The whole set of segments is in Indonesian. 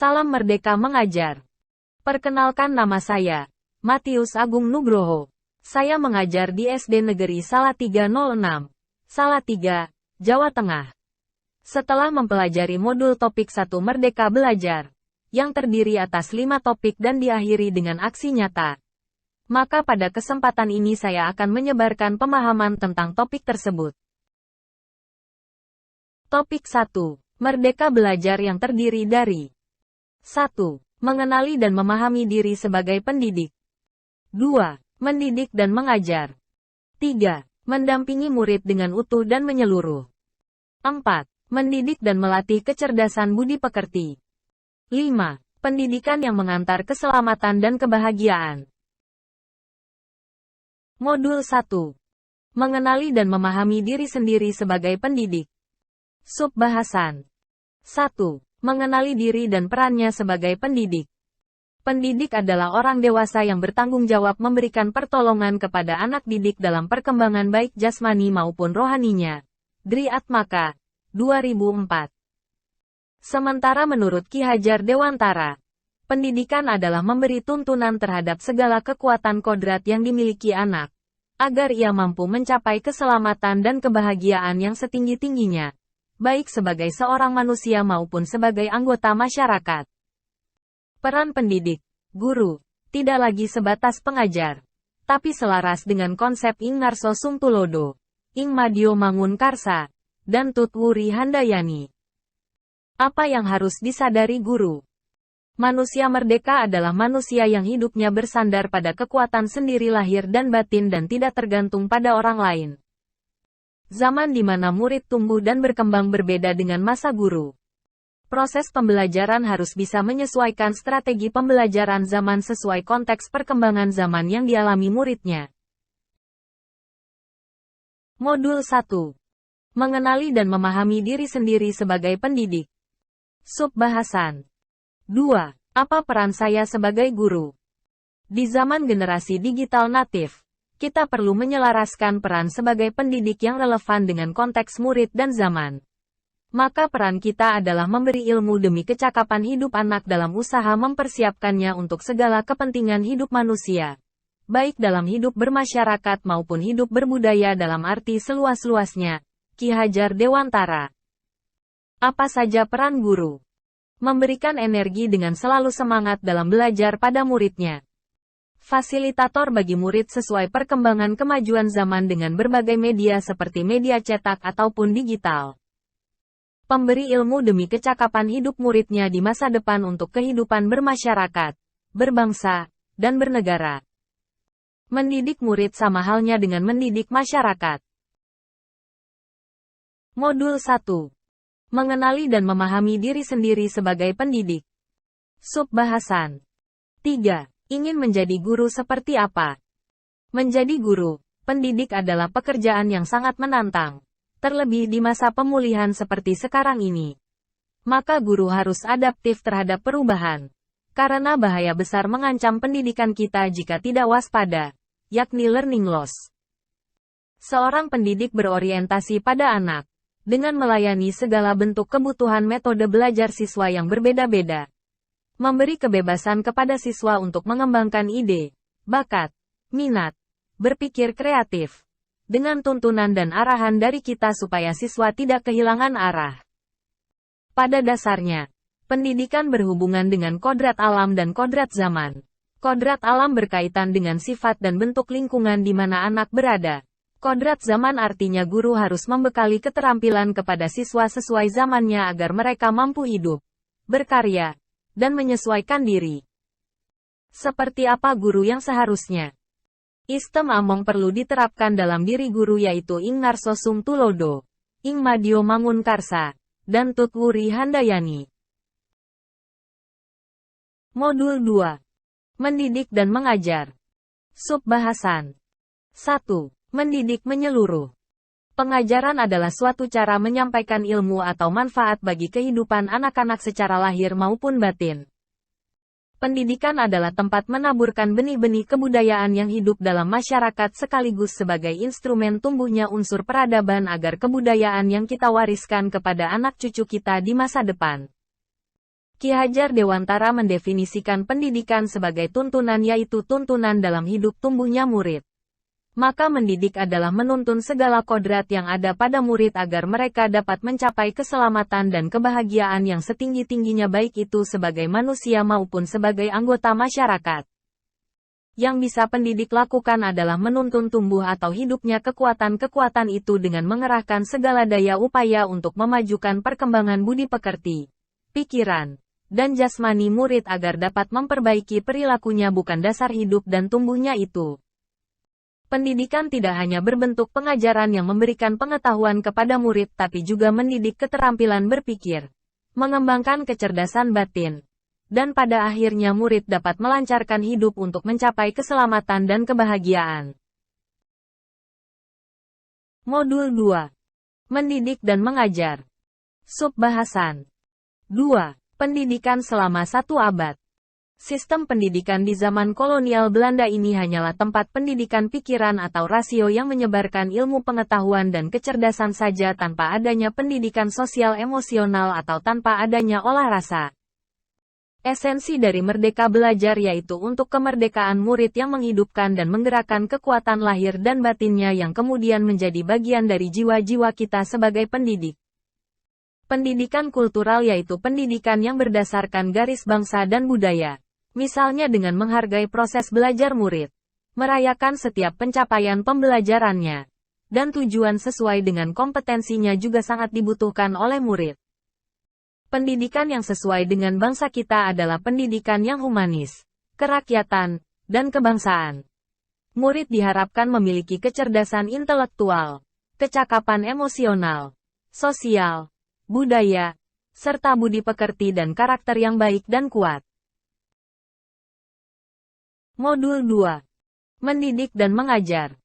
Salam Merdeka Mengajar. Perkenalkan, nama saya, Matius Agung Nugroho. Saya mengajar di SD Negeri Salatiga 06, Salatiga, Jawa Tengah. Setelah mempelajari modul topik 1 Merdeka Belajar, yang terdiri atas 5 topik dan diakhiri dengan aksi nyata, maka pada kesempatan ini saya akan menyebarkan pemahaman tentang topik tersebut. Topik 1. Merdeka Belajar yang terdiri dari 1. Mengenali dan memahami diri sebagai pendidik. 2. Mendidik dan mengajar. 3. Mendampingi murid dengan utuh dan menyeluruh. 4. Mendidik dan melatih kecerdasan budi pekerti. 5. Pendidikan yang mengantar keselamatan dan kebahagiaan. Modul 1. Mengenali dan memahami diri sendiri sebagai pendidik. Subbahasan 1. Mengenali diri dan perannya sebagai pendidik. Pendidik adalah orang dewasa yang bertanggung jawab memberikan pertolongan kepada anak didik dalam perkembangan baik jasmani maupun rohaninya. Dri Atmaka, 2004. Sementara menurut Ki Hajar Dewantara, pendidikan adalah memberi tuntunan terhadap segala kekuatan kodrat yang dimiliki anak, agar ia mampu mencapai keselamatan dan kebahagiaan yang setinggi-tingginya, baik sebagai seorang manusia maupun sebagai anggota masyarakat. Peran pendidik, guru, tidak lagi sebatas pengajar, tapi selaras dengan konsep Ing Narso Sungtulodo, Ing Madio Mangunkarsa, dan Tut Wuri Handayani. Apa yang harus disadari guru? Manusia merdeka adalah manusia yang hidupnya bersandar pada kekuatan sendiri lahir dan batin dan tidak tergantung pada orang lain. Zaman di mana murid tumbuh dan berkembang berbeda dengan masa guru. Proses pembelajaran harus bisa menyesuaikan strategi pembelajaran zaman sesuai konteks perkembangan zaman yang dialami muridnya. Modul 1. Mengenali dan memahami diri sendiri sebagai pendidik. Subbahasan 2. Apa peran saya sebagai guru? Di zaman generasi digital natif, kita perlu menyelaraskan peran sebagai pendidik yang relevan dengan konteks murid dan zaman. Maka peran kita adalah memberi ilmu demi kecakapan hidup anak dalam usaha mempersiapkannya untuk segala kepentingan hidup manusia, baik dalam hidup bermasyarakat maupun hidup berbudaya dalam arti seluas-luasnya. Ki Hajar Dewantara. Apa saja peran guru? Memberikan energi dengan selalu semangat dalam belajar pada muridnya. Fasilitator bagi murid sesuai perkembangan kemajuan zaman dengan berbagai media seperti media cetak ataupun digital. Pemberi ilmu demi kecakapan hidup muridnya di masa depan untuk kehidupan bermasyarakat, berbangsa, dan bernegara. Mendidik murid sama halnya dengan mendidik masyarakat. Modul 1. Mengenali dan memahami diri sendiri sebagai pendidik. Subbahasan 3. Ingin menjadi guru seperti apa? Menjadi guru, pendidik adalah pekerjaan yang sangat menantang, terlebih di masa pemulihan seperti sekarang ini. Maka guru harus adaptif terhadap perubahan, karena bahaya besar mengancam pendidikan kita jika tidak waspada, yakni learning loss. Seorang pendidik berorientasi pada anak, dengan melayani segala bentuk kebutuhan metode belajar siswa yang berbeda-beda. Memberi kebebasan kepada siswa untuk mengembangkan ide, bakat, minat, berpikir kreatif, dengan tuntunan dan arahan dari kita supaya siswa tidak kehilangan arah. Pada dasarnya, pendidikan berhubungan dengan kodrat alam dan kodrat zaman. Kodrat alam berkaitan dengan sifat dan bentuk lingkungan di mana anak berada. Kodrat zaman artinya guru harus membekali keterampilan kepada siswa sesuai zamannya agar mereka mampu hidup, berkarya, dan menyesuaikan diri. Seperti apa guru yang seharusnya? Sistem Among perlu diterapkan dalam diri guru yaitu Ing Narso Sungtulodo, Ing Madio Mangunkarsa, dan Tut Wuri Handayani. Modul 2. Mendidik dan mengajar. Subbahasan 1. Mendidik menyeluruh. Pengajaran adalah suatu cara menyampaikan ilmu atau manfaat bagi kehidupan anak-anak secara lahir maupun batin. Pendidikan adalah tempat menaburkan benih-benih kebudayaan yang hidup dalam masyarakat sekaligus sebagai instrumen tumbuhnya unsur peradaban agar kebudayaan yang kita wariskan kepada anak cucu kita di masa depan Ki Hajar Dewantara mendefinisikan pendidikan sebagai tuntunan, yaitu tuntunan dalam hidup tumbuhnya murid. Maka mendidik adalah menuntun segala kodrat yang ada pada murid agar mereka dapat mencapai keselamatan dan kebahagiaan yang setinggi-tingginya, baik itu sebagai manusia maupun sebagai anggota masyarakat. Yang bisa pendidik lakukan adalah menuntun tumbuh atau hidupnya kekuatan-kekuatan itu dengan mengerahkan segala daya upaya untuk memajukan perkembangan budi pekerti, pikiran, dan jasmani murid agar dapat memperbaiki perilakunya, bukan dasar hidup dan tumbuhnya itu. Pendidikan tidak hanya berbentuk pengajaran yang memberikan pengetahuan kepada murid, tapi juga mendidik keterampilan berpikir, mengembangkan kecerdasan batin, dan pada akhirnya murid dapat melancarkan hidup untuk mencapai keselamatan dan kebahagiaan. Modul 2. Mendidik dan mengajar. Sub bahasan 2. Pendidikan selama 1 abad. Sistem pendidikan di zaman kolonial Belanda ini hanyalah tempat pendidikan pikiran atau rasio yang menyebarkan ilmu pengetahuan dan kecerdasan saja tanpa adanya pendidikan sosial emosional atau tanpa adanya olah rasa. Esensi dari merdeka belajar yaitu untuk kemerdekaan murid yang menghidupkan dan menggerakkan kekuatan lahir dan batinnya yang kemudian menjadi bagian dari jiwa-jiwa kita sebagai pendidik. Pendidikan kultural yaitu pendidikan yang berdasarkan garis bangsa dan budaya. Misalnya dengan menghargai proses belajar murid, merayakan setiap pencapaian pembelajarannya, dan tujuan sesuai dengan kompetensinya juga sangat dibutuhkan oleh murid. Pendidikan yang sesuai dengan bangsa kita adalah pendidikan yang humanis, kerakyatan, dan kebangsaan. Murid diharapkan memiliki kecerdasan intelektual, kecakapan emosional, sosial, budaya, serta budi pekerti dan karakter yang baik dan kuat. Modul 2. Mendidik dan mengajar.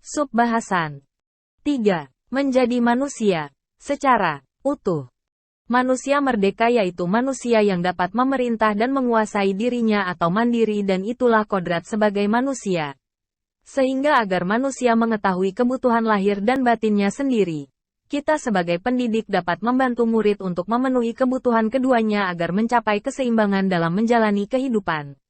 Sub bahasan 3. Menjadi manusia secara utuh. Manusia merdeka yaitu manusia yang dapat memerintah dan menguasai dirinya atau mandiri, dan itulah kodrat sebagai manusia. Sehingga agar manusia mengetahui kebutuhan lahir dan batinnya sendiri, kita sebagai pendidik dapat membantu murid untuk memenuhi kebutuhan keduanya agar mencapai keseimbangan dalam menjalani kehidupan.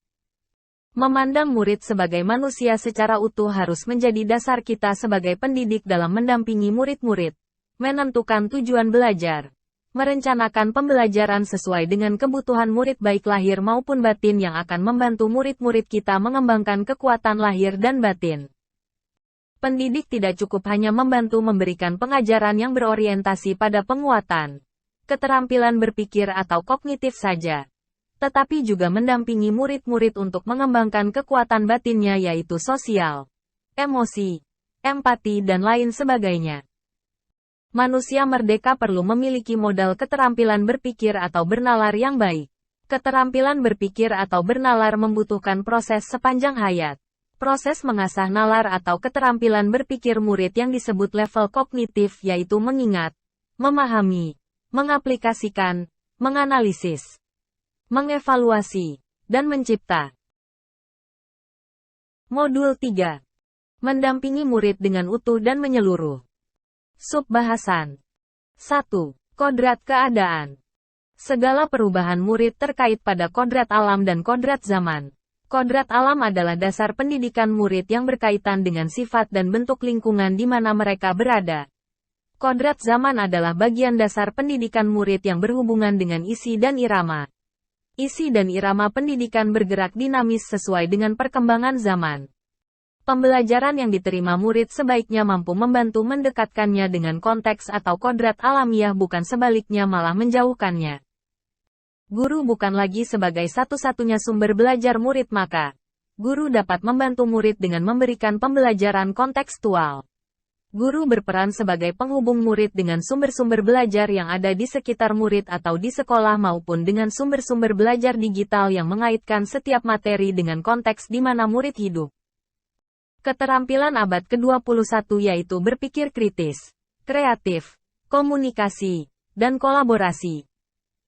Memandang murid sebagai manusia secara utuh harus menjadi dasar kita sebagai pendidik dalam mendampingi murid-murid, menentukan tujuan belajar, merencanakan pembelajaran sesuai dengan kebutuhan murid baik lahir maupun batin yang akan membantu murid-murid kita mengembangkan kekuatan lahir dan batin. Pendidik tidak cukup hanya membantu memberikan pengajaran yang berorientasi pada penguatan keterampilan berpikir atau kognitif saja, tetapi juga mendampingi murid-murid untuk mengembangkan kekuatan batinnya yaitu sosial, emosi, empati dan lain sebagainya. Manusia merdeka perlu memiliki modal keterampilan berpikir atau bernalar yang baik. Keterampilan berpikir atau bernalar membutuhkan proses sepanjang hayat. Proses mengasah nalar atau keterampilan berpikir murid yang disebut level kognitif yaitu mengingat, memahami, mengaplikasikan, menganalisis, mengevaluasi, dan mencipta. Modul 3. Mendampingi murid dengan utuh dan menyeluruh. Sub bahasan 1. Kodrat keadaan. Segala perubahan murid terkait pada kodrat alam dan kodrat zaman. Kodrat alam adalah dasar pendidikan murid yang berkaitan dengan sifat dan bentuk lingkungan di mana mereka berada. Kodrat zaman adalah bagian dasar pendidikan murid yang berhubungan dengan isi dan irama. Isi dan irama pendidikan bergerak dinamis sesuai dengan perkembangan zaman. Pembelajaran yang diterima murid sebaiknya mampu membantu mendekatkannya dengan konteks atau kodrat alamiah, bukan sebaliknya malah menjauhkannya. Guru bukan lagi sebagai satu-satunya sumber belajar murid, maka guru dapat membantu murid dengan memberikan pembelajaran kontekstual. Guru berperan sebagai penghubung murid dengan sumber-sumber belajar yang ada di sekitar murid atau di sekolah maupun dengan sumber-sumber belajar digital yang mengaitkan setiap materi dengan konteks di mana murid hidup. Keterampilan abad ke-21 yaitu berpikir kritis, kreatif, komunikasi, dan kolaborasi.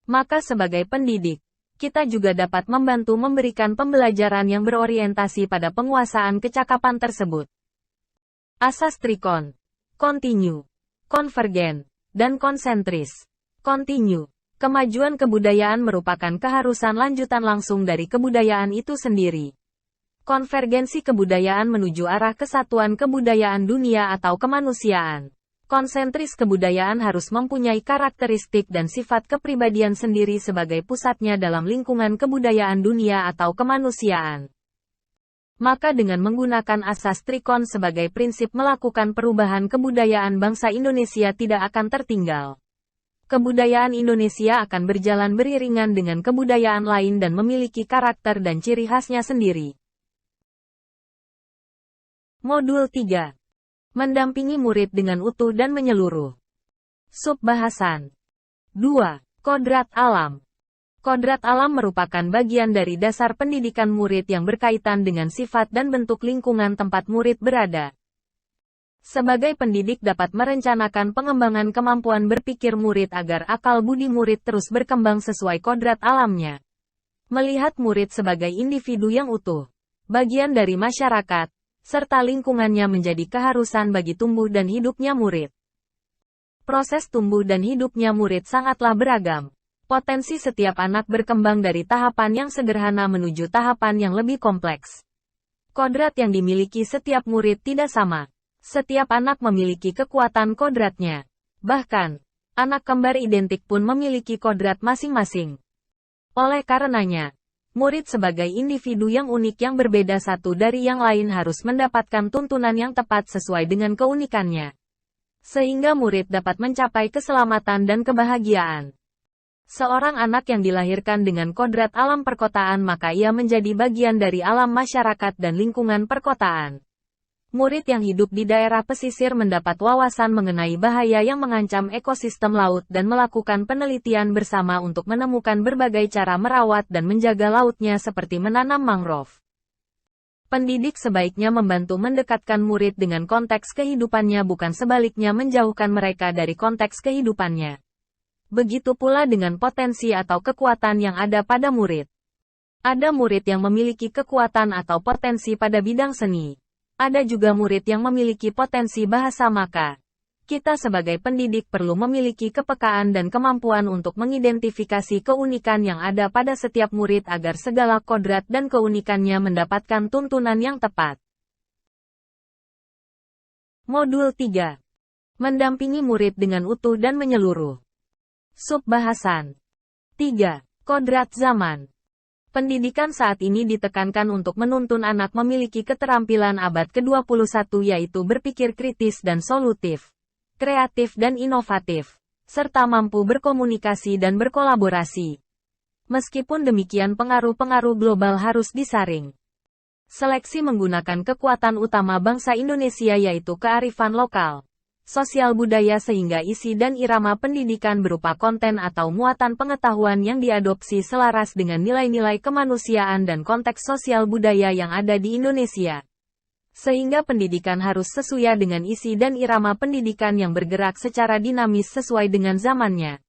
Maka sebagai pendidik, kita juga dapat membantu memberikan pembelajaran yang berorientasi pada penguasaan kecakapan tersebut. Asas trikon, kontinu, konvergen, dan konsentris. Kontinu, Kemajuan kebudayaan merupakan keharusan lanjutan langsung dari kebudayaan itu sendiri. Konvergensi kebudayaan menuju arah kesatuan kebudayaan dunia atau kemanusiaan. Konsentris kebudayaan harus mempunyai karakteristik dan sifat kepribadian sendiri sebagai pusatnya dalam lingkungan kebudayaan dunia atau kemanusiaan. Maka dengan menggunakan asas Trikon sebagai prinsip melakukan perubahan kebudayaan bangsa Indonesia tidak akan tertinggal. Kebudayaan Indonesia akan berjalan beriringan dengan kebudayaan lain dan memiliki karakter dan ciri khasnya sendiri. Modul 3. Mendampingi murid dengan utuh dan menyeluruh. Subbahasan 2. Kodrat alam. Kodrat alam merupakan bagian dari dasar pendidikan murid yang berkaitan dengan sifat dan bentuk lingkungan tempat murid berada. Sebagai pendidik dapat merencanakan pengembangan kemampuan berpikir murid agar akal budi murid terus berkembang sesuai kodrat alamnya. Melihat murid sebagai individu yang utuh, bagian dari masyarakat, serta lingkungannya menjadi keharusan bagi tumbuh dan hidupnya murid. Proses tumbuh dan hidupnya murid sangatlah beragam. Potensi setiap anak berkembang dari tahapan yang sederhana menuju tahapan yang lebih kompleks. Kodrat yang dimiliki setiap murid tidak sama. Setiap anak memiliki kekuatan kodratnya. Bahkan, anak kembar identik pun memiliki kodrat masing-masing. Oleh karenanya, murid sebagai individu yang unik yang berbeda satu dari yang lain harus mendapatkan tuntunan yang tepat sesuai dengan keunikannya. Sehingga murid dapat mencapai keselamatan dan kebahagiaan. Seorang anak yang dilahirkan dengan kodrat alam perkotaan maka ia menjadi bagian dari alam masyarakat dan lingkungan perkotaan. Murid yang hidup di daerah pesisir mendapat wawasan mengenai bahaya yang mengancam ekosistem laut dan melakukan penelitian bersama untuk menemukan berbagai cara merawat dan menjaga lautnya seperti menanam mangrove. Pendidik sebaiknya membantu mendekatkan murid dengan konteks kehidupannya bukan sebaliknya menjauhkan mereka dari konteks kehidupannya. Begitu pula dengan potensi atau kekuatan yang ada pada murid. Ada murid yang memiliki kekuatan atau potensi pada bidang seni. Ada juga murid yang memiliki potensi bahasa maka kita sebagai pendidik perlu memiliki kepekaan dan kemampuan untuk mengidentifikasi keunikan yang ada pada setiap murid agar segala kodrat dan keunikannya mendapatkan tuntunan yang tepat. Modul 3. Mendampingi murid dengan utuh dan menyeluruh. Subbahasan 3. Kodrat zaman. Pendidikan saat ini ditekankan untuk menuntun anak memiliki keterampilan abad ke-21 yaitu berpikir kritis dan solutif, kreatif dan inovatif, serta mampu berkomunikasi dan berkolaborasi. Meskipun demikian pengaruh-pengaruh global harus disaring. Seleksi menggunakan kekuatan utama bangsa Indonesia yaitu kearifan lokal, sosial budaya sehingga isi dan irama pendidikan berupa konten atau muatan pengetahuan yang diadopsi selaras dengan nilai-nilai kemanusiaan dan konteks sosial budaya yang ada di Indonesia. Sehingga pendidikan harus sesuai dengan isi dan irama pendidikan yang bergerak secara dinamis sesuai dengan zamannya.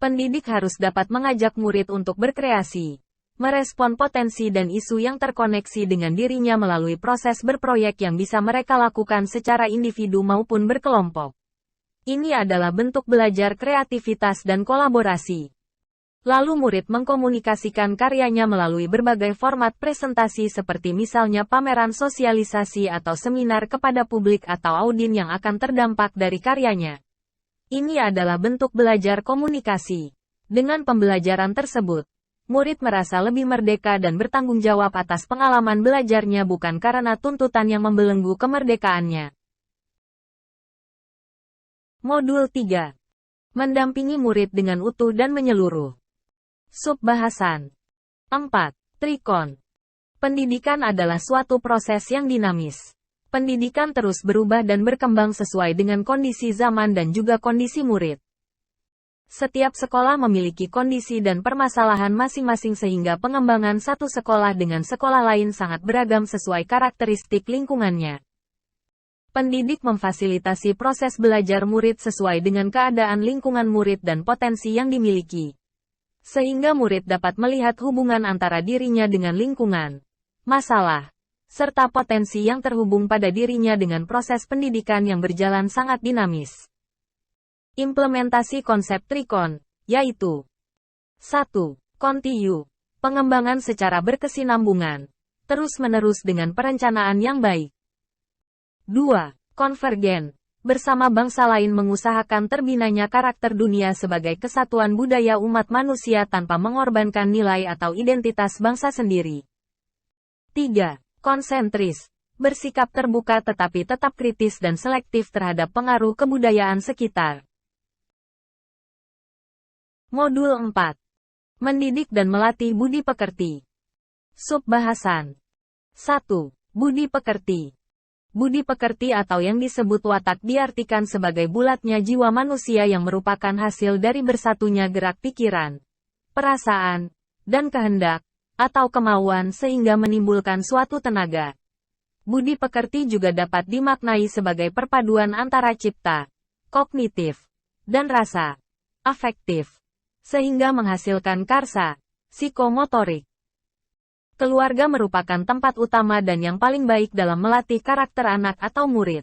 Pendidik harus dapat mengajak murid untuk berkreasi, merespon potensi dan isu yang terkoneksi dengan dirinya melalui proses berproyek yang bisa mereka lakukan secara individu maupun berkelompok. Ini adalah bentuk belajar kreativitas dan kolaborasi. Lalu murid mengkomunikasikan karyanya melalui berbagai format presentasi seperti misalnya pameran sosialisasi atau seminar kepada publik atau audien yang akan terdampak dari karyanya. Ini adalah bentuk belajar komunikasi. Dengan pembelajaran tersebut, murid merasa lebih merdeka dan bertanggung jawab atas pengalaman belajarnya bukan karena tuntutan yang membelenggu kemerdekaannya. Modul 3. Mendampingi murid dengan utuh dan menyeluruh. Subbahasan 4. Trikon. Pendidikan adalah suatu proses yang dinamis. Pendidikan terus berubah dan berkembang sesuai dengan kondisi zaman dan juga kondisi murid. Setiap sekolah memiliki kondisi dan permasalahan masing-masing sehingga pengembangan satu sekolah dengan sekolah lain sangat beragam sesuai karakteristik lingkungannya. Pendidik memfasilitasi proses belajar murid sesuai dengan keadaan lingkungan murid dan potensi yang dimiliki. Sehingga murid dapat melihat hubungan antara dirinya dengan lingkungan, masalah, serta potensi yang terhubung pada dirinya dengan proses pendidikan yang berjalan sangat dinamis. Implementasi konsep Trikon. yaitu 1. Continue, pengembangan secara berkesinambungan, terus-menerus dengan perencanaan yang baik. 2. Convergent, bersama bangsa lain mengusahakan terbinanya karakter dunia sebagai kesatuan budaya umat manusia tanpa mengorbankan nilai atau identitas bangsa sendiri. 3. Konsentris, bersikap terbuka tetapi tetap kritis dan selektif terhadap pengaruh kebudayaan sekitar. Modul 4. Mendidik dan melatih budi pekerti. Subbahasan 1. Budi pekerti. Budi pekerti atau yang disebut watak diartikan sebagai bulatnya jiwa manusia yang merupakan hasil dari bersatunya gerak pikiran, perasaan, dan kehendak, atau kemauan sehingga menimbulkan suatu tenaga. Budi pekerti juga dapat dimaknai sebagai perpaduan antara cipta, kognitif, dan rasa, afektif, sehingga menghasilkan karsa, psikomotorik. Keluarga merupakan tempat utama dan yang paling baik dalam melatih karakter anak atau murid.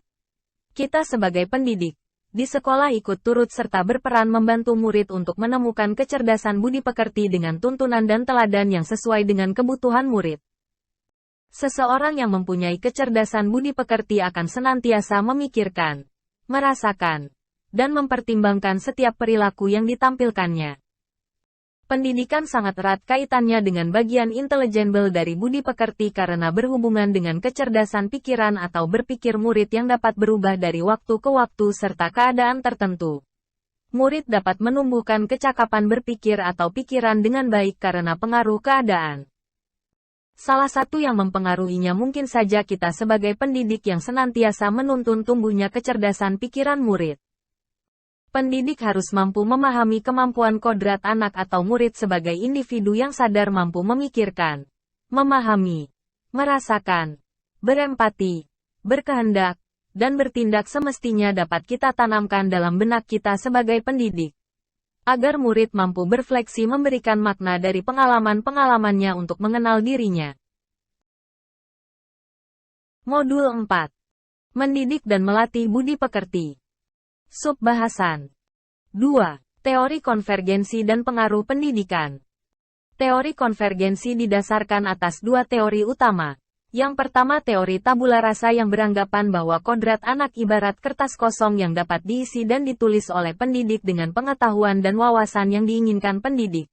Kita sebagai pendidik, di sekolah ikut turut serta berperan membantu murid untuk menemukan kecerdasan budi pekerti dengan tuntunan dan teladan yang sesuai dengan kebutuhan murid. Seseorang yang mempunyai kecerdasan budi pekerti akan senantiasa memikirkan, merasakan, dan mempertimbangkan setiap perilaku yang ditampilkannya. Pendidikan sangat erat kaitannya dengan bagian intelligible dari budi pekerti karena berhubungan dengan kecerdasan pikiran atau berpikir murid yang dapat berubah dari waktu ke waktu serta keadaan tertentu. Murid dapat menumbuhkan kecakapan berpikir atau pikiran dengan baik karena pengaruh keadaan. Salah satu yang mempengaruhinya mungkin saja kita sebagai pendidik yang senantiasa menuntun tumbuhnya kecerdasan pikiran murid. Pendidik harus mampu memahami kemampuan kodrat anak atau murid sebagai individu yang sadar mampu memikirkan, memahami, merasakan, berempati, berkehendak, dan bertindak semestinya dapat kita tanamkan dalam benak kita sebagai pendidik. Agar murid mampu berfleksi memberikan makna dari pengalaman-pengalamannya untuk mengenal dirinya. Modul 4. Mendidik dan melatih budi pekerti. Subbahasan 2. Teori konvergensi dan pengaruh pendidikan. Teori konvergensi didasarkan atas dua teori utama. Yang pertama teori tabula rasa yang beranggapan bahwa kodrat anak ibarat kertas kosong yang dapat diisi dan ditulis oleh pendidik dengan pengetahuan dan wawasan yang diinginkan pendidik.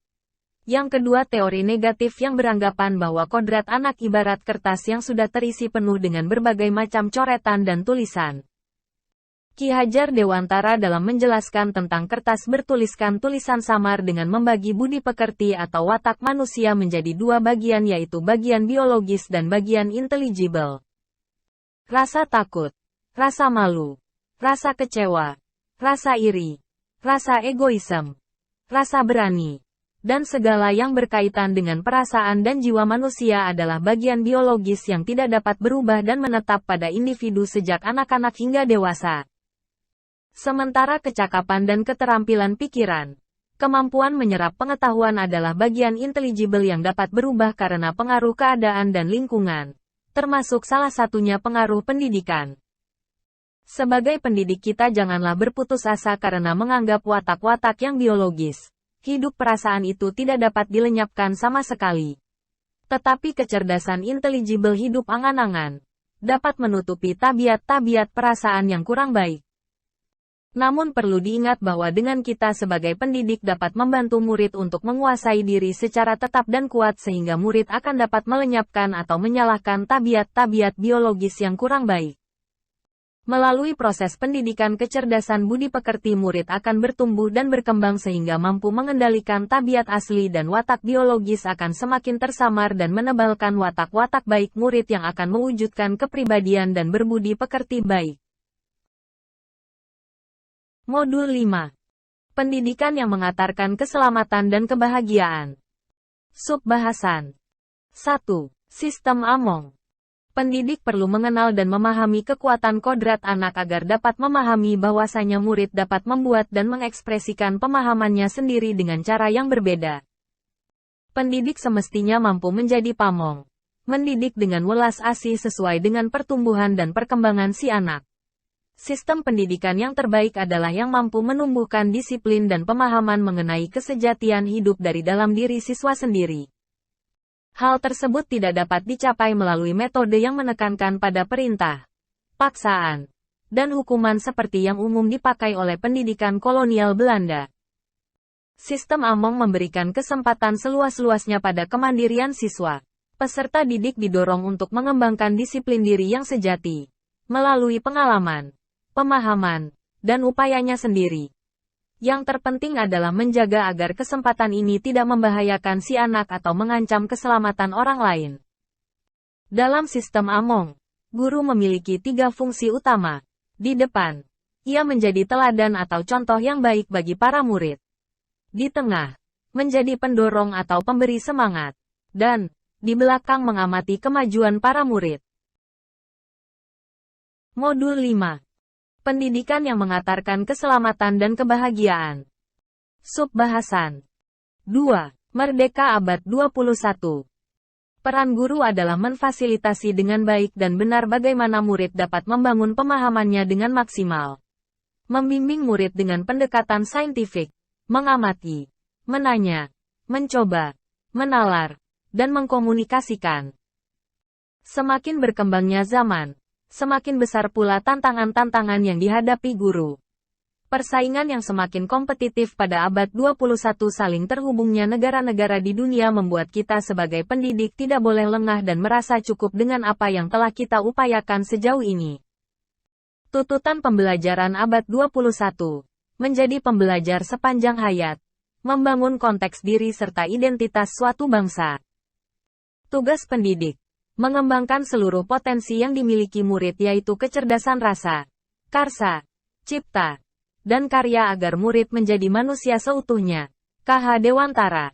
Yang kedua teori negatif yang beranggapan bahwa kodrat anak ibarat kertas yang sudah terisi penuh dengan berbagai macam coretan dan tulisan. Ki Hajar Dewantara dalam menjelaskan tentang kertas bertuliskan tulisan samar dengan membagi budi pekerti atau watak manusia menjadi dua bagian yaitu bagian biologis dan bagian intelligible. Rasa takut, rasa malu, rasa kecewa, rasa iri, rasa egoisme, rasa berani, dan segala yang berkaitan dengan perasaan dan jiwa manusia adalah bagian biologis yang tidak dapat berubah dan menetap pada individu sejak anak-anak hingga dewasa. Sementara kecakapan dan keterampilan pikiran, kemampuan menyerap pengetahuan adalah bagian intelligible yang dapat berubah karena pengaruh keadaan dan lingkungan, termasuk salah satunya pengaruh pendidikan. Sebagai pendidik kita janganlah berputus asa karena menganggap watak-watak yang biologis, hidup perasaan itu tidak dapat dilenyapkan sama sekali. Tetapi kecerdasan intelligible hidup angan-angan, dapat menutupi tabiat-tabiat perasaan yang kurang baik. Namun perlu diingat bahwa dengan kita sebagai pendidik dapat membantu murid untuk menguasai diri secara tetap dan kuat sehingga murid akan dapat melenyapkan atau menyalahkan tabiat-tabiat biologis yang kurang baik. Melalui proses pendidikan kecerdasan budi pekerti murid akan bertumbuh dan berkembang sehingga mampu mengendalikan tabiat asli dan watak biologis akan semakin tersamar dan menebalkan watak-watak baik murid yang akan mewujudkan kepribadian dan berbudi pekerti baik. Modul 5. Pendidikan yang mengantarkan keselamatan dan kebahagiaan. Subbahasan 1. Sistem Among. Pendidik perlu mengenal dan memahami kekuatan kodrat anak agar dapat memahami bahwasanya murid dapat membuat dan mengekspresikan pemahamannya sendiri dengan cara yang berbeda. Pendidik semestinya mampu menjadi pamong, mendidik dengan welas asih sesuai dengan pertumbuhan dan perkembangan si anak. Sistem pendidikan yang terbaik adalah yang mampu menumbuhkan disiplin dan pemahaman mengenai kesejatian hidup dari dalam diri siswa sendiri. Hal tersebut tidak dapat dicapai melalui metode yang menekankan pada perintah, paksaan, dan hukuman seperti yang umum dipakai oleh pendidikan kolonial Belanda. Sistem Among memberikan kesempatan seluas-luasnya pada kemandirian siswa. Peserta didik didorong untuk mengembangkan disiplin diri yang sejati, melalui pengalaman, pemahaman, dan upayanya sendiri. Yang terpenting adalah menjaga agar kesempatan ini tidak membahayakan si anak atau mengancam keselamatan orang lain. Dalam sistem Among, guru memiliki 3 fungsi utama. Di depan, ia menjadi teladan atau contoh yang baik bagi para murid. Di tengah, menjadi pendorong atau pemberi semangat. Dan, di belakang mengamati kemajuan para murid. Modul 5. Pendidikan yang mengantarkan keselamatan dan kebahagiaan. Subbahasan 2. Merdeka abad 21. Peran guru adalah memfasilitasi dengan baik dan benar bagaimana murid dapat membangun pemahamannya dengan maksimal. Membimbing murid dengan pendekatan saintifik, mengamati, menanya, mencoba, menalar, dan mengkomunikasikan. Semakin berkembangnya zaman, semakin besar pula tantangan-tantangan yang dihadapi guru. Persaingan yang semakin kompetitif pada abad 21 saling terhubungnya negara-negara di dunia membuat kita sebagai pendidik tidak boleh lengah dan merasa cukup dengan apa yang telah kita upayakan sejauh ini. Tuntutan pembelajaran abad 21. Menjadi pembelajar sepanjang hayat. Membangun konteks diri serta identitas suatu bangsa. Tugas pendidik. Mengembangkan seluruh potensi yang dimiliki murid yaitu kecerdasan rasa, karsa, cipta, dan karya agar murid menjadi manusia seutuhnya. KH Dewantara.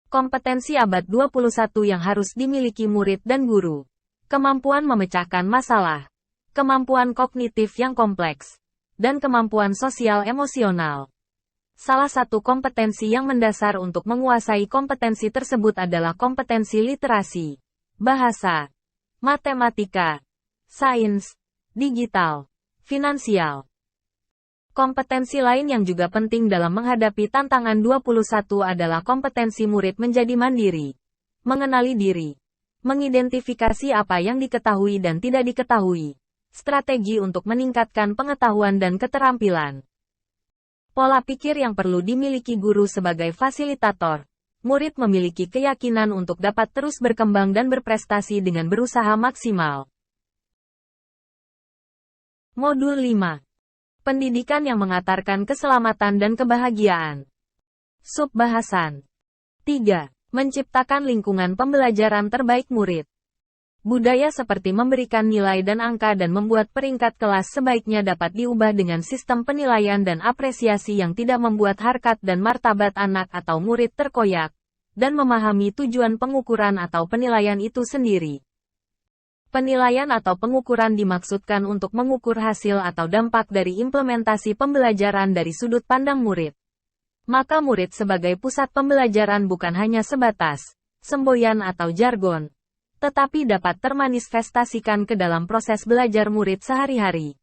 Kompetensi abad 21 yang harus dimiliki murid dan guru. Kemampuan memecahkan masalah, kemampuan kognitif yang kompleks, dan kemampuan sosial emosional. Salah satu kompetensi yang mendasar untuk menguasai kompetensi tersebut adalah kompetensi literasi. Bahasa, matematika, sains, digital, finansial. Kompetensi lain yang juga penting dalam menghadapi tantangan 21 adalah kompetensi murid menjadi mandiri, mengenali diri, mengidentifikasi apa yang diketahui dan tidak diketahui, strategi untuk meningkatkan pengetahuan dan keterampilan. Pola pikir yang perlu dimiliki guru sebagai fasilitator. Murid memiliki keyakinan untuk dapat terus berkembang dan berprestasi dengan berusaha maksimal. Modul 5. Pendidikan yang mengantarkan keselamatan dan kebahagiaan. Subbahasan 3. Menciptakan lingkungan pembelajaran terbaik murid. Budaya seperti memberikan nilai dan angka dan membuat peringkat kelas sebaiknya dapat diubah dengan sistem penilaian dan apresiasi yang tidak membuat harkat dan martabat anak atau murid terkoyak, dan memahami tujuan pengukuran atau penilaian itu sendiri. Penilaian atau pengukuran dimaksudkan untuk mengukur hasil atau dampak dari implementasi pembelajaran dari sudut pandang murid. Maka murid sebagai pusat pembelajaran bukan hanya sebatas semboyan atau jargon, tetapi dapat termanifestasikan ke dalam proses belajar murid sehari-hari.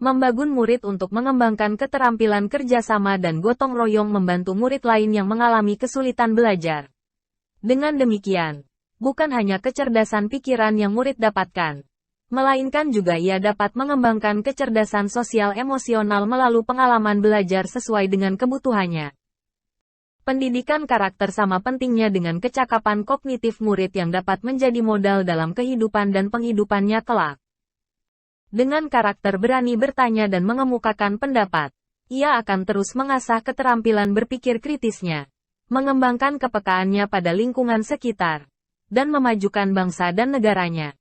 Membangun murid untuk mengembangkan keterampilan kerjasama dan gotong royong membantu murid lain yang mengalami kesulitan belajar. Dengan demikian, bukan hanya kecerdasan pikiran yang murid dapatkan, melainkan juga ia dapat mengembangkan kecerdasan sosial emosional melalui pengalaman belajar sesuai dengan kebutuhannya. Pendidikan karakter sama pentingnya dengan kecakapan kognitif murid yang dapat menjadi modal dalam kehidupan dan penghidupannya kelak. Dengan karakter berani bertanya dan mengemukakan pendapat, ia akan terus mengasah keterampilan berpikir kritisnya, mengembangkan kepekaannya pada lingkungan sekitar, dan memajukan bangsa dan negaranya.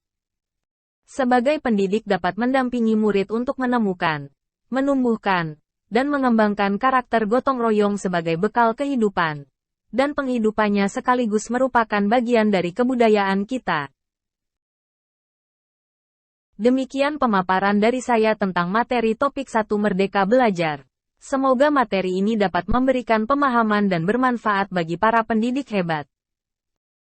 Sebagai pendidik dapat mendampingi murid untuk menemukan, menumbuhkan, dan mengembangkan karakter gotong royong sebagai bekal kehidupan, dan penghidupannya sekaligus merupakan bagian dari kebudayaan kita. Demikian pemaparan dari saya tentang materi topik 1 Merdeka Belajar. Semoga materi ini dapat memberikan pemahaman dan bermanfaat bagi para pendidik hebat.